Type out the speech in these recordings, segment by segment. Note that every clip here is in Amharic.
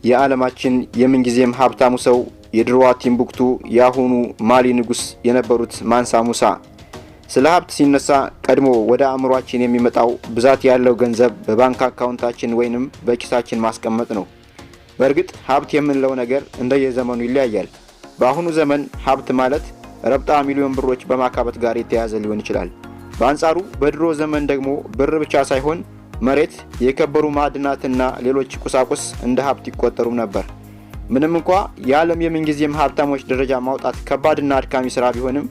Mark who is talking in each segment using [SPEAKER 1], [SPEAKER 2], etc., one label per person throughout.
[SPEAKER 1] የዓለማችን የምንጊዜም ሀብታሙ ሰው የድሮዋ ቲምቡክቱ ያሁኑ ማሊ ንጉስ የነበሩት ማንሳ ሙሳ። ስለ ሀብት ሲነሳ ቀድሞ ወደ አእምሮአችን የሚመጣው ብዛት ያለው ገንዘብ በባንክ አካውንታችን ወይንም በኪሳችን ማስቀመጥ ነው። በእርግጥ ሀብት የምንለው ነገር እንደየዘመኑ ይለያያል። በአሁኑ ዘመን ሀብት ማለት ረብጣ ሚሊዮን ብሮች በማካበት ጋር የተያዘ ሊሆን ይችላል። በአንጻሩ በድሮ ዘመን ደግሞ ብር ብቻ ሳይሆን መሬት፣ የከበሩ ማዕድናትና ሌሎች ቁሳቁስ እንደ ሀብት ይቆጠሩ ነበር። ምንም እንኳ የዓለም የምንጊዜም ሀብታሞች ደረጃ ማውጣት ከባድና አድካሚ ስራ ቢሆንም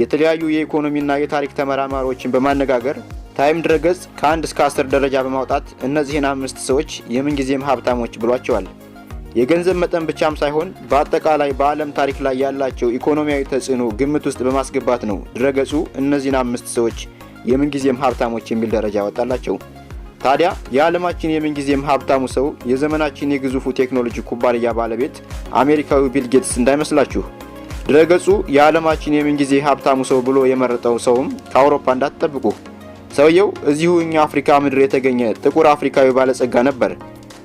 [SPEAKER 1] የተለያዩ የኢኮኖሚና የታሪክ ተመራማሪዎችን በማነጋገር ታይም ድረገጽ ከ1 እስከ 10 ደረጃ በማውጣት እነዚህን 5 ሰዎች የምንጊዜም ሀብታሞች ብሏቸዋል። የገንዘብ መጠን ብቻም ሳይሆን በአጠቃላይ በዓለም ታሪክ ላይ ያላቸው ኢኮኖሚያዊ ተጽዕኖ ግምት ውስጥ በማስገባት ነው ድረገጹ እነዚህን 5 ሰዎች የምንጊዜም ሀብታሞች የሚል ደረጃ ያወጣላቸው። ታዲያ የዓለማችን የምንጊዜም ሀብታሙ ሰው የዘመናችን የግዙፉ ቴክኖሎጂ ኩባንያ ባለቤት አሜሪካዊው ቢል ጌትስ እንዳይመስላችሁ። ድረገጹ የዓለማችን የምንጊዜ ሀብታሙ ሰው ብሎ የመረጠው ሰውም ከአውሮፓ እንዳትጠብቁ። ሰውየው እዚሁ እኛ አፍሪካ ምድር የተገኘ ጥቁር አፍሪካዊ ባለጸጋ ነበር።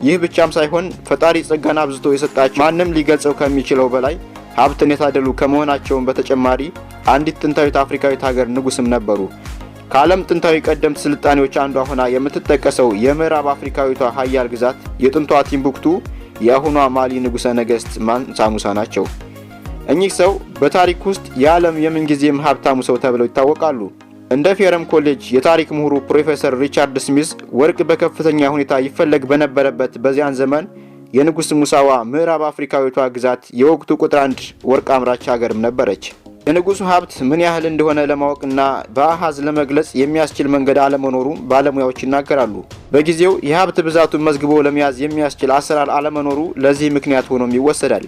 [SPEAKER 1] ይህ ብቻም ሳይሆን ፈጣሪ ጸጋን አብዝቶ የሰጣቸው ማንም ሊገልጸው ከሚችለው በላይ ሀብትን የታደሉ ከመሆናቸውም በተጨማሪ አንዲት ጥንታዊት አፍሪካዊት ሀገር ንጉስም ነበሩ። ከዓለም ጥንታዊ ቀደምት ስልጣኔዎች አንዷ ሆና የምትጠቀሰው የምዕራብ አፍሪካዊቷ ሀያል ግዛት የጥንቷ ቲምቡክቱ የአሁኗ ማሊ ንጉሠ ነገሥት ማንሳ ሙሳ ናቸው። እኚህ ሰው በታሪክ ውስጥ የዓለም የምንጊዜም ሀብታሙ ሰው ተብለው ይታወቃሉ። እንደ ፌረም ኮሌጅ የታሪክ ምሁሩ ፕሮፌሰር ሪቻርድ ስሚዝ ወርቅ በከፍተኛ ሁኔታ ይፈለግ በነበረበት በዚያን ዘመን የንጉስ ሙሳዋ ምዕራብ አፍሪካዊቷ ግዛት የወቅቱ ቁጥር 1 ወርቅ አምራች ሀገርም ነበረች። የንጉሱ ሀብት ምን ያህል እንደሆነ ለማወቅና በአሃዝ ለመግለጽ የሚያስችል መንገድ አለመኖሩ ባለሙያዎች ይናገራሉ። በጊዜው የሀብት ብዛቱን መዝግቦ ለመያዝ የሚያስችል አሰራር አለመኖሩ ለዚህ ምክንያት ሆኖም ይወሰዳል።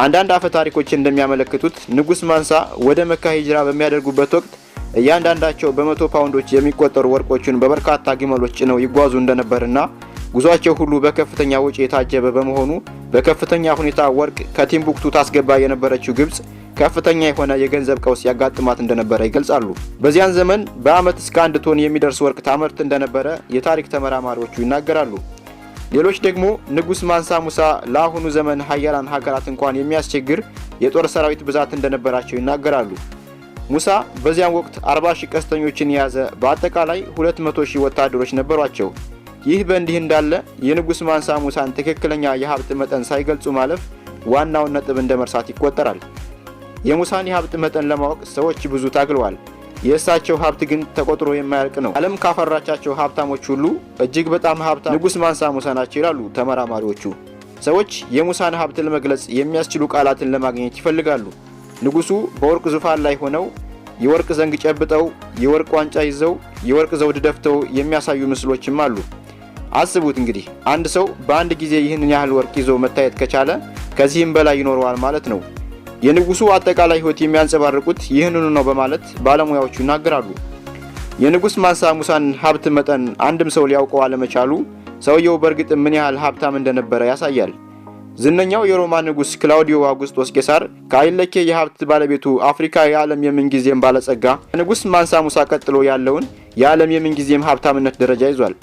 [SPEAKER 1] አንዳንድ አፈ ታሪኮች እንደሚያመለክቱት ንጉስ ማንሳ ወደ መካ ሂጅራ በሚያደርጉበት ወቅት እያንዳንዳቸው በ100 ፓውንዶች የሚቆጠሩ ወርቆችን በበርካታ ግመሎች ጭነው ይጓዙ እንደነበርና ጉዟቸው ሁሉ በከፍተኛ ወጪ የታጀበ በመሆኑ በከፍተኛ ሁኔታ ወርቅ ከቲምቡክቱ ታስገባ የነበረችው ግብጽ ከፍተኛ የሆነ የገንዘብ ቀውስ ያጋጥማት እንደነበረ ይገልጻሉ። በዚያን ዘመን በአመት እስከ 1 ቶን የሚደርስ ወርቅ ታመርት እንደነበረ የታሪክ ተመራማሪዎቹ ይናገራሉ። ሌሎች ደግሞ ንጉስ ማንሳ ሙሳ ለአሁኑ ዘመን ሀያላን ሀገራት እንኳን የሚያስቸግር የጦር ሰራዊት ብዛት እንደነበራቸው ይናገራሉ። ሙሳ በዚያን ወቅት 40,000 ቀስተኞችን የያዘ በአጠቃላይ 200,000 ወታደሮች ነበሯቸው። ይህ በእንዲህ እንዳለ የንጉስ ማንሳ ሙሳን ትክክለኛ የሀብት መጠን ሳይገልጹ ማለፍ ዋናውን ነጥብ እንደመርሳት ይቆጠራል። የሙሳን የሀብት መጠን ለማወቅ ሰዎች ብዙ ታግለዋል። የእሳቸው ሀብት ግን ተቆጥሮ የማያልቅ ነው። ዓለም ካፈራቻቸው ሀብታሞች ሁሉ እጅግ በጣም ሀብታም ንጉስ ማንሳ ሙሳ ናቸው ይላሉ ተመራማሪዎቹ። ሰዎች የሙሳን ሀብት ለመግለጽ የሚያስችሉ ቃላትን ለማግኘት ይፈልጋሉ። ንጉሱ በወርቅ ዙፋን ላይ ሆነው የወርቅ ዘንግ ጨብጠው የወርቅ ዋንጫ ይዘው የወርቅ ዘውድ ደፍተው የሚያሳዩ ምስሎችም አሉ። አስቡት እንግዲህ አንድ ሰው በአንድ ጊዜ ይህንን ያህል ወርቅ ይዞ መታየት ከቻለ ከዚህም በላይ ይኖረዋል ማለት ነው። የንጉሱ አጠቃላይ ህይወት የሚያንጸባርቁት ይህንኑ ነው በማለት ባለሙያዎቹ ይናገራሉ። የንጉስ ማንሳ ሙሳን ሀብት መጠን አንድም ሰው ሊያውቀው አለመቻሉ ሰውየው በእርግጥ ምን ያህል ሀብታም እንደነበረ ያሳያል። ዝነኛው የሮማ ንጉስ ክላውዲዮ አውጉስጦስ ቄሳር ከአይለኬ የሀብት ባለቤቱ አፍሪካ የዓለም የምንጊዜም ባለጸጋ ንጉስ ማንሳ ሙሳ ቀጥሎ ያለውን የዓለም የምንጊዜም ሀብታምነት ደረጃ ይዟል።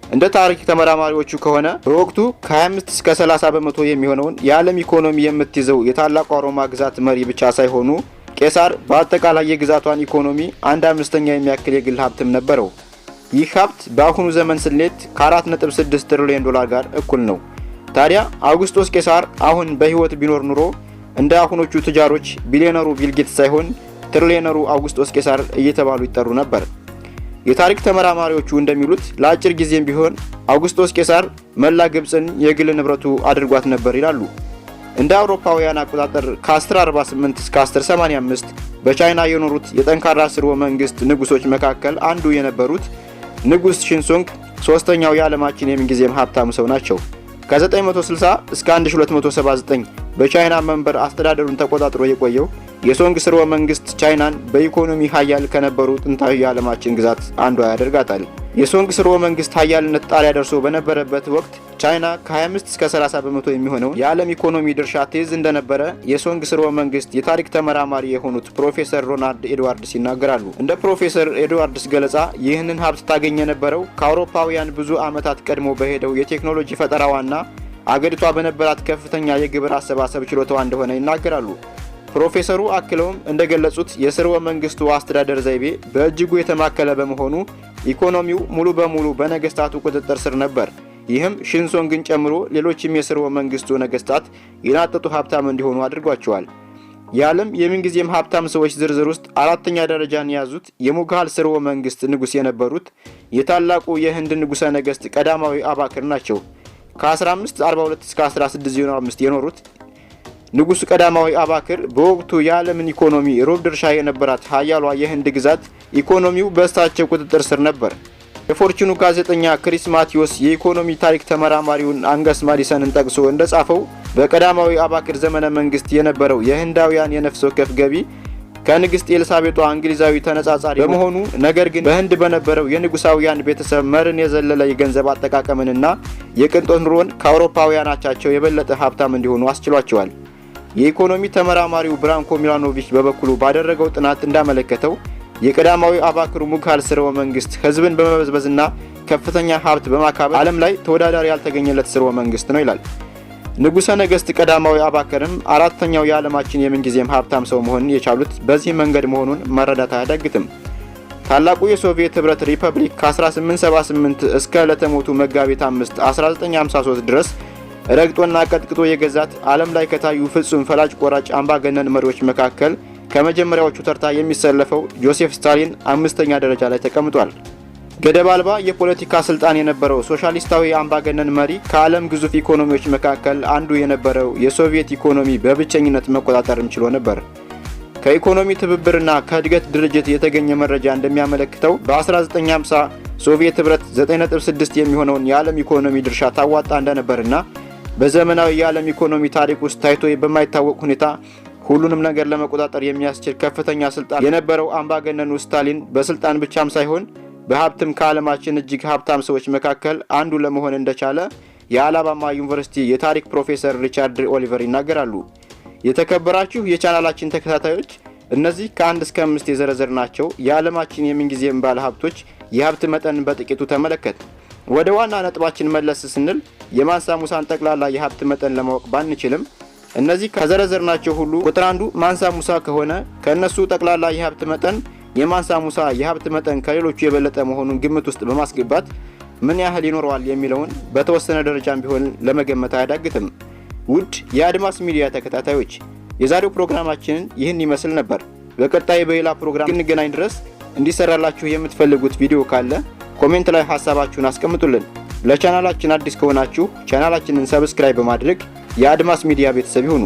[SPEAKER 1] እንደ ታሪክ ተመራማሪዎቹ ከሆነ በወቅቱ ከ25 እስከ 30 በመቶ የሚሆነውን የዓለም ኢኮኖሚ የምትይዘው የታላቋ ሮማ ግዛት መሪ ብቻ ሳይሆኑ ቄሳር በአጠቃላይ የግዛቷን ኢኮኖሚ 1/5 የሚያክል የግል ሀብትም ነበረው። ይህ ሀብት በአሁኑ ዘመን ስሌት ከ4.6 ትሪሊዮን ዶላር ጋር እኩል ነው። ታዲያ አውጉስጦስ ቄሳር አሁን በህይወት ቢኖር ኑሮ እንደ አሁኖቹ ትጃሮች ቢሊዮነሩ ቢል ጌትስ ሳይሆን ትሪሊዮነሩ አውጉስጦስ ቄሳር እየተባሉ ይጠሩ ነበር። የታሪክ ተመራማሪዎቹ እንደሚሉት ለአጭር ጊዜም ቢሆን አውጉስጦስ ቄሳር መላ ግብጽን የግል ንብረቱ አድርጓት ነበር ይላሉ። እንደ አውሮፓውያን አቆጣጠር ከ1048 እስከ 1085 በቻይና የኖሩት የጠንካራ ስርወ መንግስት ንጉሶች መካከል አንዱ የነበሩት ንጉስ ሽንሱንግ ሶስተኛው የዓለማችን የምንጊዜም ሀብታም ሰው ናቸው። ከ960 እስከ 1279 በቻይና መንበር አስተዳደሩን ተቆጣጥሮ የቆየው የሶንግ ስርወ መንግስት ቻይናን በኢኮኖሚ ሀያል ከነበሩ ጥንታዊ የዓለማችን ግዛት አንዷ ያደርጋታል። የሶንግ ስርወ መንግስት ሀያልነት ጣሪያ ደርሶ በነበረበት ወቅት ቻይና ከ25 እስከ 30 በመቶ የሚሆነው የዓለም ኢኮኖሚ ድርሻ ትይዝ እንደነበረ የሶንግ ስርወ መንግስት የታሪክ ተመራማሪ የሆኑት ፕሮፌሰር ሮናልድ ኤድዋርድስ ይናገራሉ። እንደ ፕሮፌሰር ኤድዋርድስ ገለጻ ይህንን ሀብት ታገኘ የነበረው ከአውሮፓውያን ብዙ ዓመታት ቀድሞ በሄደው የቴክኖሎጂ ፈጠራዋና አገሪቷ በነበራት ከፍተኛ የግብር አሰባሰብ ችሎታዋ እንደሆነ ይናገራሉ። ፕሮፌሰሩ አክለውም እንደገለጹት የስርወ መንግስቱ አስተዳደር ዘይቤ በእጅጉ የተማከለ በመሆኑ ኢኮኖሚው ሙሉ በሙሉ በነገስታቱ ቁጥጥር ስር ነበር። ይህም ሽንሶንግን ጨምሮ ሌሎችም የስርወ መንግስቱ ነገስታት የናጠጡ ሀብታም እንዲሆኑ አድርጓቸዋል። የዓለም የምንጊዜም ሀብታም ሰዎች ዝርዝር ውስጥ አራተኛ ደረጃን የያዙት የሙግሃል ስርወ መንግስት ንጉስ የነበሩት የታላቁ የህንድ ንጉሠ ነገስት ቀዳማዊ አባክር ናቸው። ከ1542 እስከ 1605 የኖሩት ንጉሱ ቀዳማዊ አባክር በወቅቱ የዓለምን ኢኮኖሚ ሩብ ድርሻ የነበራት ሀያሏ የህንድ ግዛት ኢኮኖሚው በእሳቸው ቁጥጥር ስር ነበር። የፎርቹኑ ጋዜጠኛ ክሪስ ማቲዮስ የኢኮኖሚ ታሪክ ተመራማሪውን አንገስ ማዲሰንን ጠቅሶ እንደጻፈው በቀዳማዊ አባክር ዘመነ መንግስት የነበረው የህንዳውያን የነፍስ ወከፍ ገቢ ከንግስት ኤልሳቤጧ እንግሊዛዊ ተነጻጻሪ በመሆኑ ነገር ግን በህንድ በነበረው የንጉሳውያን ቤተሰብ መርን የዘለለ የገንዘብ አጠቃቀምንና የቅንጦት ኑሮን ከአውሮፓውያን አቻቸው የበለጠ ሀብታም እንዲሆኑ አስችሏቸዋል። የኢኮኖሚ ተመራማሪው ብራንኮ ሚላኖቪች በበኩሉ ባደረገው ጥናት እንዳመለከተው የቀዳማዊ አባክሩ ሙግሃል ስርወ መንግስት ህዝብን በመበዝበዝና ከፍተኛ ሀብት በማካበት ዓለም ላይ ተወዳዳሪ ያልተገኘለት ስርወ መንግስት ነው ይላል። ንጉሠ ነገስት ቀዳማዊ አባክርም አራተኛው የዓለማችን የምንጊዜም ሀብታም ሰው መሆን የቻሉት በዚህ መንገድ መሆኑን መረዳት አያዳግትም። ታላቁ የሶቪየት ህብረት ሪፐብሊክ ከ1878 እስከ ዕለተ ሞቱ መጋቢት 5 1953 ድረስ ረግጦና ቀጥቅጦ የገዛት ዓለም ላይ ከታዩ ፍጹም ፈላጭ ቆራጭ አምባገነን መሪዎች መካከል ከመጀመሪያዎቹ ተርታ የሚሰለፈው ጆሴፍ ስታሊን 5ኛ ደረጃ ላይ ተቀምጧል። ገደብ አልባ የፖለቲካ ስልጣን የነበረው ሶሻሊስታዊ አምባገነን መሪ ከዓለም ግዙፍ ኢኮኖሚዎች መካከል አንዱ የነበረው የሶቪየት ኢኮኖሚ በብቸኝነት መቆጣጠርም ችሎ ነበር። ከኢኮኖሚ ትብብርና ከእድገት ድርጅት የተገኘ መረጃ እንደሚያመለክተው በ1950 ሶቪየት ህብረት 9.6 የሚሆነውን የዓለም ኢኮኖሚ ድርሻ ታዋጣ እንደነበርና በዘመናዊ የዓለም ኢኮኖሚ ታሪክ ውስጥ ታይቶ በማይታወቅ ሁኔታ ሁሉንም ነገር ለመቆጣጠር የሚያስችል ከፍተኛ ስልጣን የነበረው አምባገነኑ ስታሊን በስልጣን ብቻም ሳይሆን በሀብትም ከዓለማችን እጅግ ሀብታም ሰዎች መካከል አንዱ ለመሆን እንደቻለ የአላባማ ዩኒቨርሲቲ የታሪክ ፕሮፌሰር ሪቻርድ ኦሊቨር ይናገራሉ። የተከበራችሁ የቻናላችን ተከታታዮች እነዚህ ከ1 እስከ 5 የዘረዘርናቸው የዓለማችን የምንጊዜም ባለ ሀብቶች የሀብት መጠን በጥቂቱ ተመለከት። ወደ ዋና ነጥባችን መለስ ስንል የማንሳ ሙሳን ጠቅላላ የሀብት መጠን ለማወቅ ባንችልም እነዚህ ከዘረዘርናቸው ሁሉ ቁጥር አንዱ ማንሳ ሙሳ ከሆነ ከነሱ ጠቅላላ የሀብት መጠን የማንሳ ሙሳ የሀብት መጠን ከሌሎቹ የበለጠ መሆኑን ግምት ውስጥ በማስገባት ምን ያህል ይኖረዋል የሚለውን በተወሰነ ደረጃም ቢሆን ለመገመት አያዳግትም። ውድ የአድማስ ሚዲያ ተከታታዮች የዛሬው ፕሮግራማችንን ይህን ይመስል ነበር። በቀጣይ በሌላ ፕሮግራም እንገናኝ ድረስ እንዲሰራላችሁ የምትፈልጉት ቪዲዮ ካለ ኮሜንት ላይ ሐሳባችሁን አስቀምጡልን። ለቻናላችን አዲስ ከሆናችሁ ቻናላችንን ሰብስክራይብ በማድረግ የአድማስ ሚዲያ ቤተሰብ ይሁኑ።